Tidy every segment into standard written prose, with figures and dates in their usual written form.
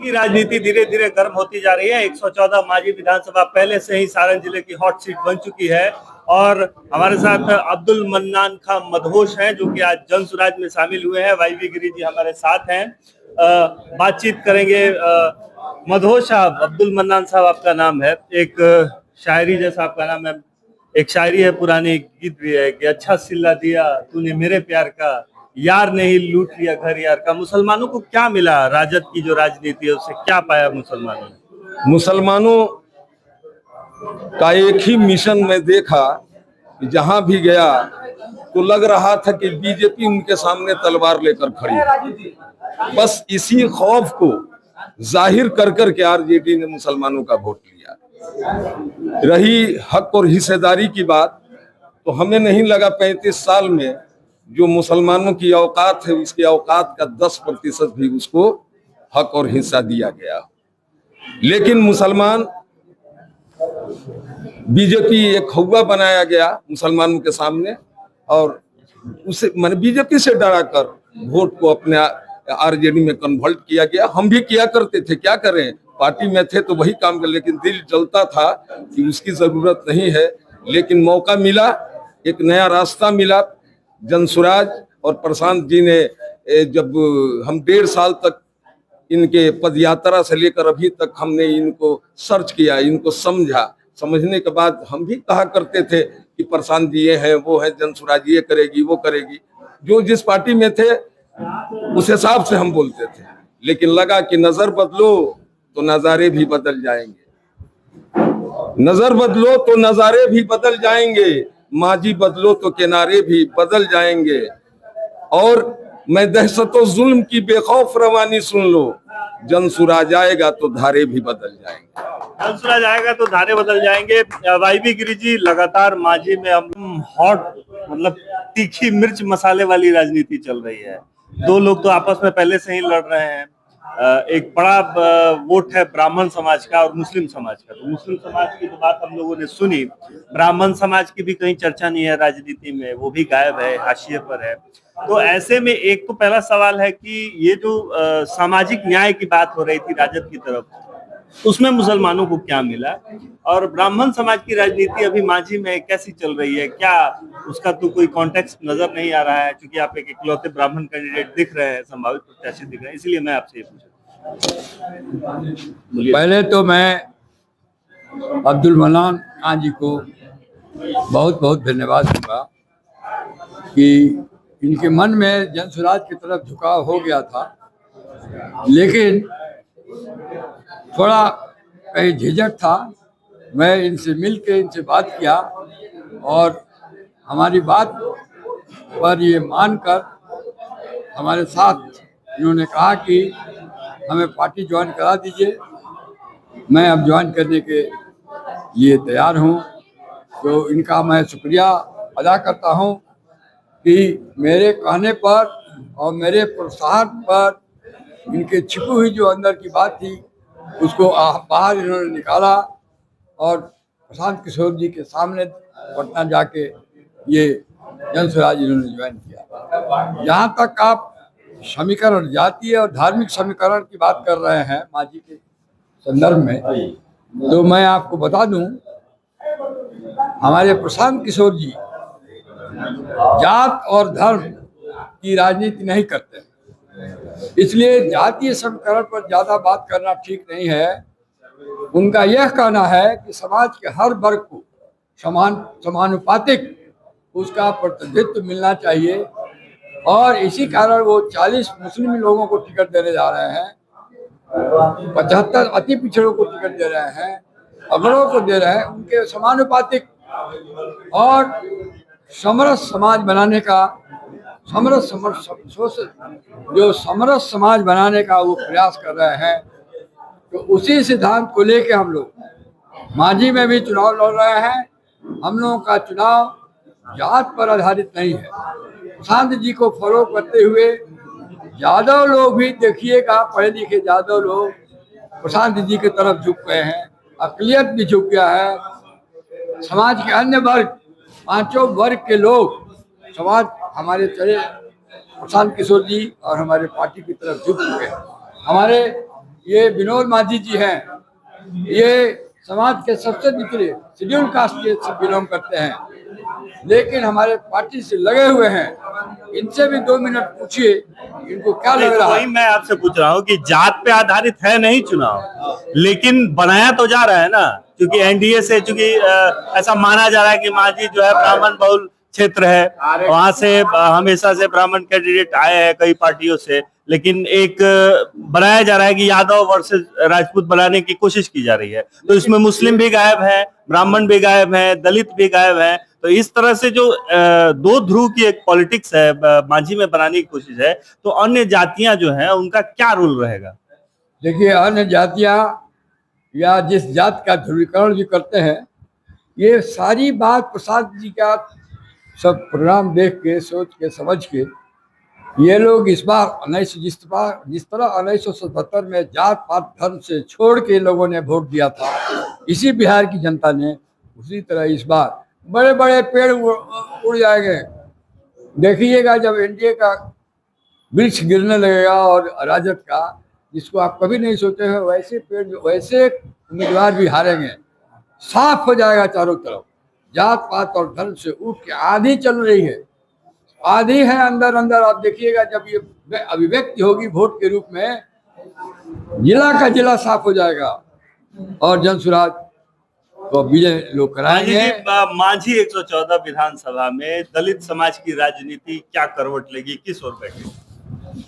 की राजनीति धीरे धीरे गर्म होती जा रही है। 114 माजी विधानसभा पहले से ही सारण जिले की हॉट सीट बन चुकी है और हमारे साथ अब्दुल मन्नान खां मदहोश हैं जो कि आज जनसुराज में शामिल हुए हैं। वाईवी गिरी जी हमारे साथ हैं, बातचीत करेंगे। मदहोश साहब, अब्दुल मन्नान साहब आपका नाम है, एक शायरी जैसा आपका नाम है। एक शायरी है, पुरानी गीत भी है कि अच्छा सिला दिया तूने मेरे प्यार का, यार नहीं लूट लिया घर यार का। मुसलमानों को क्या मिला? राजद की जो राजनीति है उससे क्या पाया मुसलमानों ने? मुसलमानों का एक ही मिशन में देखा कि जहां भी गया तो लग रहा था कि बीजेपी उनके सामने तलवार लेकर खड़ी है। बस इसी खौफ को जाहिर कर करके आरजेडी ने मुसलमानों का वोट लिया। रही हक और हिस्सेदारी की बात, तो हमें नहीं लगा 35 साल में जो मुसलमानों की औकात है उसकी औकात का 10% भी उसको हक और हिस्सा दिया गया। लेकिन मुसलमान बीजेपी एक हौवा बनाया गया मुसलमानों के सामने और उसे माने बीजेपी से डरा कर वोट को अपने आरजेडी में कन्वर्ट किया गया। हम भी किया करते थे, क्या करें, पार्टी में थे तो वही काम कर, लेकिन दिल जलता था कि उसकी जरूरत नहीं है। लेकिन मौका मिला, एक नया रास्ता मिला। जनसुराज और प्रशांत जी ने जब हम 1.5 साल तक इनके पदयात्रा से लेकर अभी तक हमने इनको सर्च किया, इनको समझा। समझने के बाद हम भी कहा करते थे कि प्रशांत जी ये है, वो है, जनसुराज ये करेगी, वो करेगी। जो जिस पार्टी में थे उस हिसाब से हम बोलते थे। लेकिन लगा कि नजर बदलो तो नजारे भी बदल जाएंगे, नजर बदलो तो नजारे भी बदल जाएंगे, माजी बदलो तो किनारे भी बदल जाएंगे। और मैं दहशतो जुल्म की बेखौफ रवानी सुन लो, जनसुराज आएगा तो धारे भी बदल जाएंगे। जनसुराज आएगा तो धारे बदल जाएंगे। वाईवी गिरी जी, लगातार माजी में हम हॉट मतलब तीखी मिर्च मसाले वाली राजनीति चल रही है। दो लोग तो आपस में पहले से ही लड़ रहे हैं। एक बड़ा वोट है ब्राह्मण समाज का और मुस्लिम समाज का। तो मुस्लिम समाज की तो बात हम लोगों ने सुनी, ब्राह्मण समाज की भी कहीं चर्चा नहीं है राजनीति में, वो भी गायब है, हाशिए पर है। तो ऐसे में एक तो पहला सवाल है कि ये जो सामाजिक न्याय की बात हो रही थी राजद की तरफ, उसमें मुसलमानों को क्या मिला? और ब्राह्मण समाज की राजनीति अभी मांझी में कैसी चल रही है? क्या उसका तो कोई कॉन्टेक्स्ट नजर नहीं आ रहा है, क्योंकि आप एक इकलौते ब्राह्मण कैंडिडेट दिख रहे हैं, संभावित प्रत्याशी दिख रहे हैं, इसलिए मैं आपसे ये पूछा। पहले तो मैं अब्दुल मन्नान खान जी को बहुत बहुत धन्यवाद दूंगा कि इनके मन में जनसुराज की तरफ झुकाव हो गया था, लेकिन थोड़ा कहीं झिझक था। मैं इनसे मिल के इनसे बात किया और हमारी बात पर ये मानकर हमारे साथ इन्होंने कहा कि हमें पार्टी ज्वाइन करा दीजिए। मैं अब ज्वाइन करने के लिए तैयार हूँ। तो इनका मैं शुक्रिया अदा करता हूँ कि मेरे कहने पर और मेरे प्रोत्साहन पर इनके छिपी हुई जो अंदर की बात थी उसको बाहर इन्होंने निकाला और प्रशांत किशोर जी के सामने पटना जाके ये जनसुराज इन्होंने ज्वाइन किया। जहाँ तक आप समीकरण, जातीय और धार्मिक समीकरण की बात कर रहे हैं मांझी के संदर्भ में, तो मैं आपको बता दूं, हमारे प्रशांत किशोर जी जात और धर्म की राजनीति नहीं करते, इसलिए जातीय समीकरण पर ज़्यादा बात करना ठीक नहीं है। उनका यह कहना है कि समाज के हर वर्ग को समानुपातिक उसका प्रतिनिधित्व मिलना चाहिए और इसी कारण वो 40 मुस्लिम लोगों को टिकट देने जा रहे हैं, 75 अति पिछड़ों को टिकट दे रहे हैं, अगड़ों को दे रहे हैं, उनके समानुपातिक और समरस समाज बनाने का समरस समाज बनाने का वो प्रयास कर रहे हैं। तो उसी सिद्धांत को लेके हम लोग मांझी में भी चुनाव लड़ रहे हैं। हम लोगों का चुनाव जात पर आधारित नहीं है। प्रशांत जी को फॉलो करते हुए यादव लोग भी देखिएगा, पढ़े लिखे यादव लोग प्रशांत जी की तरफ झुक गए हैं, अकलियत भी झुक गया है। समाज के अन्य वर्ग, पांचों वर्ग के लोग समाज हमारे चले प्रशांत किशोर जी और हमारे पार्टी की तरफ झुक चुके हैं। हमारे ये विनोद मांझी जी हैं, ये समाज के सबसे निचले शेड्यूल कास्ट के से बिलोंग करते हैं, लेकिन हमारे पार्टी से लगे हुए हैं। इनसे भी 2 मिनट पूछिए इनको क्या लग रहा वही है। मैं आपसे पूछ रहा हूँ कि जात पे आधारित है नहीं चुनाव, लेकिन बनाया तो जा रहा है ना, क्योंकि एनडीए से चूंकि ऐसा माना जा रहा है कि मांझी जो है ब्राह्मण बहुल क्षेत्र है, वहां से हमेशा से ब्राह्मण कैंडिडेट आए हैं कई पार्टियों से, लेकिन एक बनाया जा रहा है कि यादव वर्सेस राजपूत बनाने की कोशिश की जा रही है। तो इसमें मुस्लिम भी गायब है, ब्राह्मण भी गायब है, दलित भी गायब है। तो इस तरह से जो दो ध्रुव की एक पॉलिटिक्स है मांझी में बनाने की कोशिश है, तो अन्य जातियां जो हैं उनका क्या रोल रहेगा? देखिए, अन्य जातियां या जिस जात का ध्रुवीकरण भी करते हैं, ये सारी बात प्रसाद जी का सब प्रोग्राम देख के, सोच के, समझ के ये लोग इस बार जिस तरह 1977 में जात पात धर्म से छोड़ के लोगों ने वोट दिया था, इसी बिहार की जनता ने, उसी तरह इस बार बड़े बड़े पेड़ उड़ जाएंगे। देखिएगा जब एनडीए का वृक्ष गिरने लगेगा और राजद का, जिसको आप कभी नहीं सोचे हैं, वैसे पेड़, वैसे उम्मीदवार भी हारेंगे। साफ हो जाएगा चारों तरफ, जात पात और धर्म से उठ के आधी चल रही है, आधी है अंदर अंदर। आप देखिएगा जब ये अभिव्यक्ति होगी वोट के रूप में, जिला का जिला साफ हो जाएगा और जनसुराज तो विजय लोग कराएंगे। मांझी 114 विधानसभा में दलित समाज की राजनीति क्या करवट लेगी, किस ओर बैठेगी?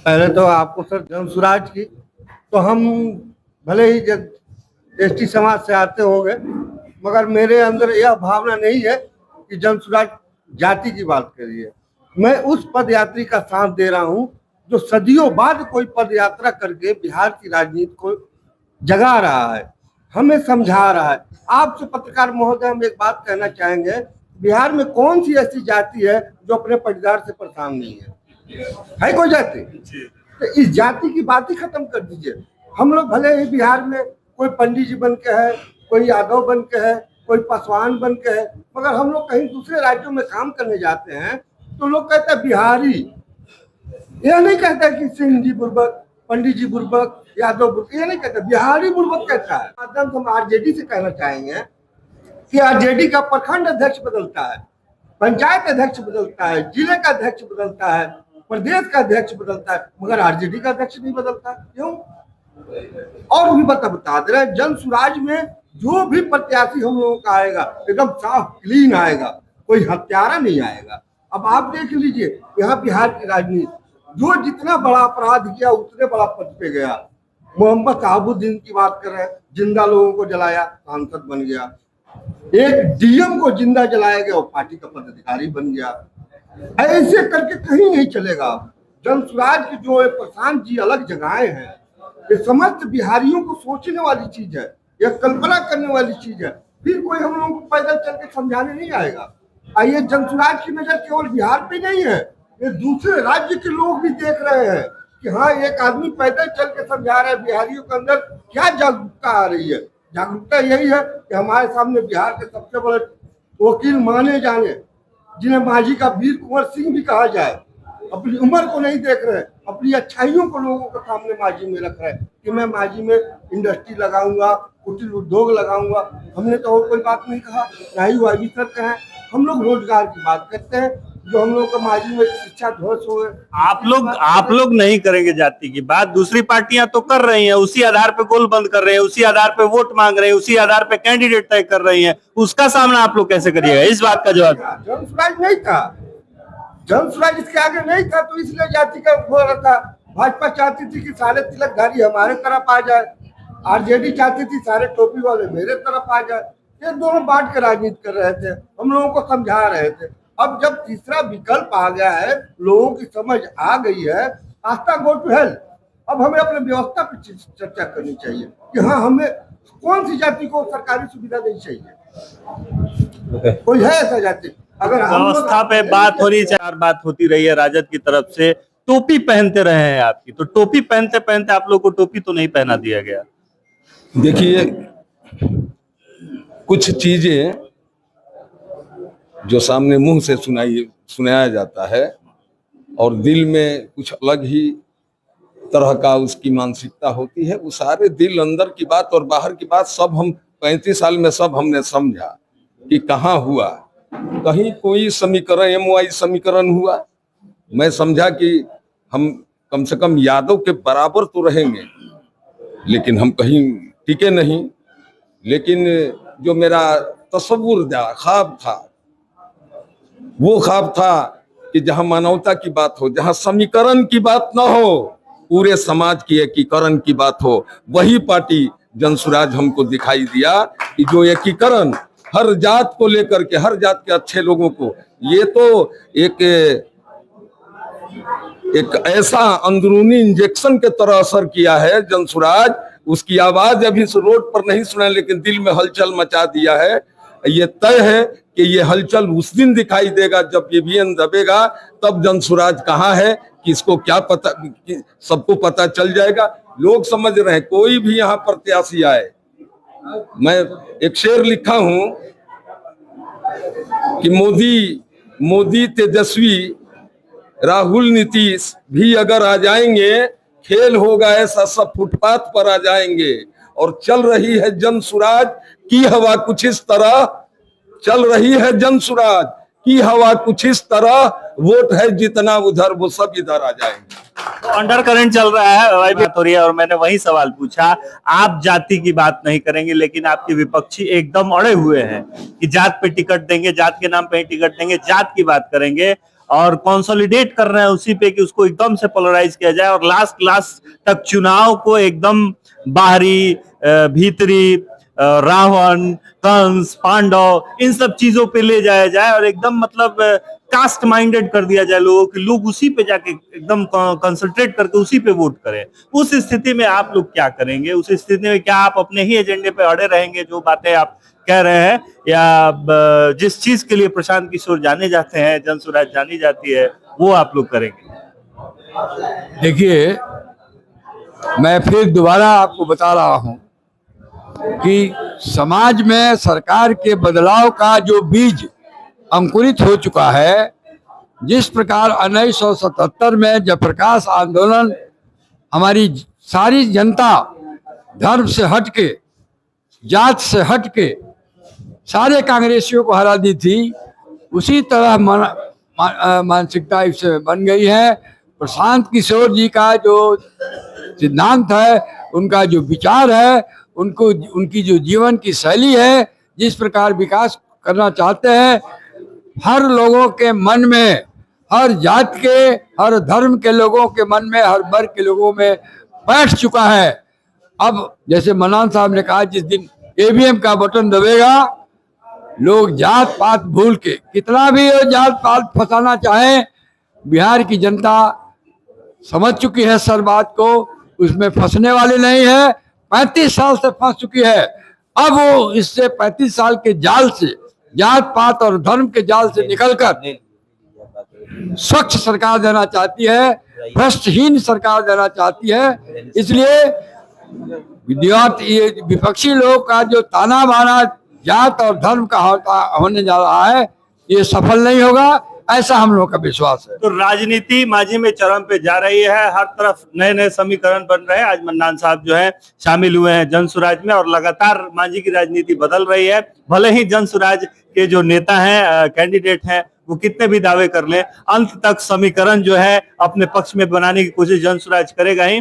पहले तो आपको सर जनसुराज की, तो हम भले ही एसटी समाज से आते होंगे, मगर मेरे अंदर यह भावना नहीं है कि जनसुराज जाति की बात करिए। मैं उस पद यात्री का साथ दे रहा हूं जो सदियों बाद कोई पद यात्रा करके बिहार की राजनीति को जगा रहा है, हमें समझा रहा है। आपसे पत्रकार महोदय हम एक बात कहना चाहेंगे, बिहार में कौन सी ऐसी जाति है जो अपने पटीदार से परेशान नहीं है कोई जाति? तो इस जाति की बात ही खत्म कर दीजिए। हम लोग भले ही बिहार में कोई पंडित जी बन के है, कोई यादव बन के है, कोई पासवान बन के है, मगर हम लोग कहीं दूसरे राज्यों में काम करने जाते हैं तो लोग कहते हैं बिहारी। यह नहीं कहता कि सिंह जी बुर्बक, पंडित जी बुर्बक, यादव बुर्बक, ये नहीं कहता, बिहारी बुर्बक कहता है। माध्यम हम आरजेडी से कहना चाहेंगे कि आरजेडी का प्रखंड अध्यक्ष बदलता है, पंचायत अध्यक्ष बदलता है, जिले का अध्यक्ष बदलता है, प्रदेश का अध्यक्ष बदलता है, मगर आरजेडी का अध्यक्ष नहीं बदलता। क्यों? और भी बता दे रहे हैं, जनसुराज में जो भी प्रत्याशी हम लोगों का आएगा एकदम साफ क्लीन आएगा, कोई हत्यारा नहीं आएगा। अब आप देख लीजिए यहाँ बिहार की राजनीति, जो जितना बड़ा अपराध किया उतने बड़ा पद पे गया। मोहम्मद शहाबुद्दीन की बात कर रहे हैं, जिंदा लोगों को जलाया, सांसद बन गया। एक डीएम को जिंदा जलाया गया, वो पार्टी का पदाधिकारी बन गया। ऐसे करके कहीं नहीं चलेगा। जनसुराज की जो प्रशांत जी अलग जगहें हैं, ये समस्त बिहारियों को सोचने वाली चीज है, यह कल्पना करने वाली चीज है। फिर कोई हम लोगों को पैदल चल के समझाने नहीं आएगा। आइए, जनसुराज की नजर केवल बिहार पे नहीं है, ये दूसरे राज्य के लोग भी देख रहे हैं कि हाँ, एक आदमी पैदल चल के समझा रहा है। बिहारियों के अंदर क्या जागरूकता आ रही है? जागरूकता यही है कि हमारे सामने बिहार के सबसे बड़े वकील माने जाने, जिन्हें मांझी का वीर कुंवर सिंह भी कहा जाए, अपनी उम्र को नहीं देख रहे, अपनी अच्छाइयों को लोगों के सामने मांझी में रख रहे हैं कि मैं मांझी में इंडस्ट्री लगाऊंगा, कुटीर उद्योग लगाऊंगा। हमने तो और कोई बात नहीं कहा, ना ही वाई सर कहें। हम लोग रोजगार की बात करते हैं, जो हम लोग का मांझी में शिक्षा ध्वस्त हो गए। आप लोग नहीं करेंगे जाति की बात, दूसरी पार्टियां तो कर रही हैं, उसी आधार पे गोल बंद कर रहे हैं, उसी आधार पे वोट मांग रहे हैं, उसी आधार पे कैंडिडेट तय कर रही हैं। उसका सामना आप लोग कैसे करिएगा? इस बात का जवाब। जनसुराज नहीं था, जनसुराज इसके आगे नहीं था, तो इसलिए जाति का हो रहा था। भाजपा चाहती थी कि सारे तिलकधारी हमारे तरफ आ जाए, आरजेडी चाहती थी सारे टोपी वाले मेरे तरफ आ जाए। ये दोनों बांट के राजनीति कर रहे थे, हम लोगों को समझा रहे थे। अब जब तीसरा विकल्प आ गया है, लोगों की समझ आ गई है, आस्था गो टू हेल। अब हमें अपने व्यवस्था पर चर्चा करनी चाहिए कि हाँ, हमें कौन सी जाति को सरकारी सुविधा देनी चाहिए। कोई है ऐसा जाति? अगर व्यवस्था पे बात हो रही है, बात होती रही है राजद की तरफ से, टोपी पहनते रहे हैं आपकी, तो टोपी पहनते पहनते आप लोग को टोपी तो नहीं पहना दिया गया? देखिए, कुछ चीजें जो सामने मुंह से सुनाया जाता है और दिल में कुछ अलग ही तरह का उसकी मानसिकता होती है। वो सारे दिल अंदर की बात और बाहर की बात सब हम 35 साल में सब हमने समझा कि कहाँ हुआ। कहीं कोई समीकरण MY समीकरण हुआ, मैं समझा कि हम कम से कम यादव के बराबर तो रहेंगे, लेकिन हम कहीं टिके नहीं। लेकिन जो मेरा तस्वुर था, ख्वाब था, वो ख्वाब था कि जहां मानवता की बात हो, जहां समीकरण की बात ना हो, पूरे समाज की एकीकरण की बात हो, वही पार्टी जनसुराज हमको दिखाई दिया कि जो एकीकरण हर जात को लेकर के, हर जात के अच्छे लोगों को, ये तो एक ऐसा अंदरूनी इंजेक्शन के तरह असर किया है जनसुराज। उसकी आवाज अभी इस रोड पर नहीं सुना, लेकिन दिल में हलचल मचा दिया है। ये तय है कि ये हलचल उस दिन दिखाई देगा जब ईवीएम दबेगा, तब जनसुराज कहाँ है किसको क्या पता, सबको पता चल जाएगा। लोग समझ रहे हैं, कोई भी यहाँ प्रत्याशी आए। मैं एक शेर लिखा हूं कि मोदी तेजस्वी राहुल नीतीश भी अगर आ जाएंगे, खेल होगा ऐसा सब फुटपाथ पर आ जाएंगे। और चल रही है जनसुराज की हवा कुछ इस तरह, चल रही है जनसुराज की हवा कुछ इस तरह, वोट है जितना उधर वो सब इधर आ जाएंगे। तो अंडर करंट चल रहा है, बात हो रही है। और मैंने वही सवाल पूछा, आप जाति की बात नहीं करेंगे, लेकिन आपके विपक्षी एकदम अड़े हुए हैं कि जात पे टिकट देंगे, जात के नाम पे ही टिकट देंगे, जात की बात करेंगे और कंसोलिडेट कर रहे हैं उसी पे कि उसको एकदम से पोलराइज किया जाए और लास्ट तक चुनाव को एकदम बाहरी भीतरी रावण, कंस, पांडव, इन सब चीजों पे ले जाया जाए और एकदम मतलब कास्ट माइंडेड कर दिया जाए लोगों कि लोग उसी पे जाके एकदम कंसंट्रेट करके उसी पे वोट करें। उस स्थिति में आप लोग क्या करेंगे? उस स्थिति में क्या आप अपने ही एजेंडे पे अड़े रहेंगे, जो बातें आप कह रहे हैं, या जिस चीज के लिए प्रशांत किशोर जाने जाते हैं, जनसुराज जानी जाती है, वो आप लोग करेंगे? देखिए, मैं फिर दोबारा आपको बता रहा हूं कि समाज में सरकार के बदलाव का जो बीज अंकुरित हो चुका है, जिस प्रकार 1977 में जयप्रकाश आंदोलन हमारी सारी जनता धर्म से हटके, जात से हटके सारे कांग्रेसियों को हरा दी थी, उसी तरह मानसिकता इससे बन गई है। प्रशांत किशोर जी का जो सिद्धांत है, उनका जो विचार है, उनकी जो जीवन की शैली है, जिस प्रकार विकास करना चाहते हैं, हर लोगों के मन में, हर जात के, हर धर्म के लोगों के मन में, हर वर्ग के लोगों में बैठ चुका है। अब जैसे मनान साहब ने कहा, जिस दिन ईवीएम का बटन दबेगा, लोग जात पात भूल के, कितना भी जात पात फंसाना चाहे, बिहार की जनता समझ चुकी है सर बात को, उसमें फंसने वाले नहीं है। 35 साल से फंस चुकी है। अब वो इससे 35 साल के जाल से, जात पात और धर्म के जाल से निकलकर स्वच्छ सरकार देना चाहती है, भ्रष्टहीन सरकार देना चाहती है। इसलिए विपक्षी लोग का जो ताना बाना जात और धर्म का होने जा रहा है, ये सफल नहीं होगा, ऐसा हम लोग का विश्वास है। तो राजनीति माझी में चरम पे जा रही है, हर तरफ नए नए समीकरण बन रहे हैं। आज मन्नान साहब जो है शामिल हुए हैं जनसुराज में और लगातार माझी की राजनीति बदल रही है। भले ही जनसुराज के जो नेता हैं, कैंडिडेट हैं, वो कितने भी दावे कर लें, अंत तक समीकरण जो है अपने पक्ष में बनाने की कोशिश जनसुराज करेगा ही।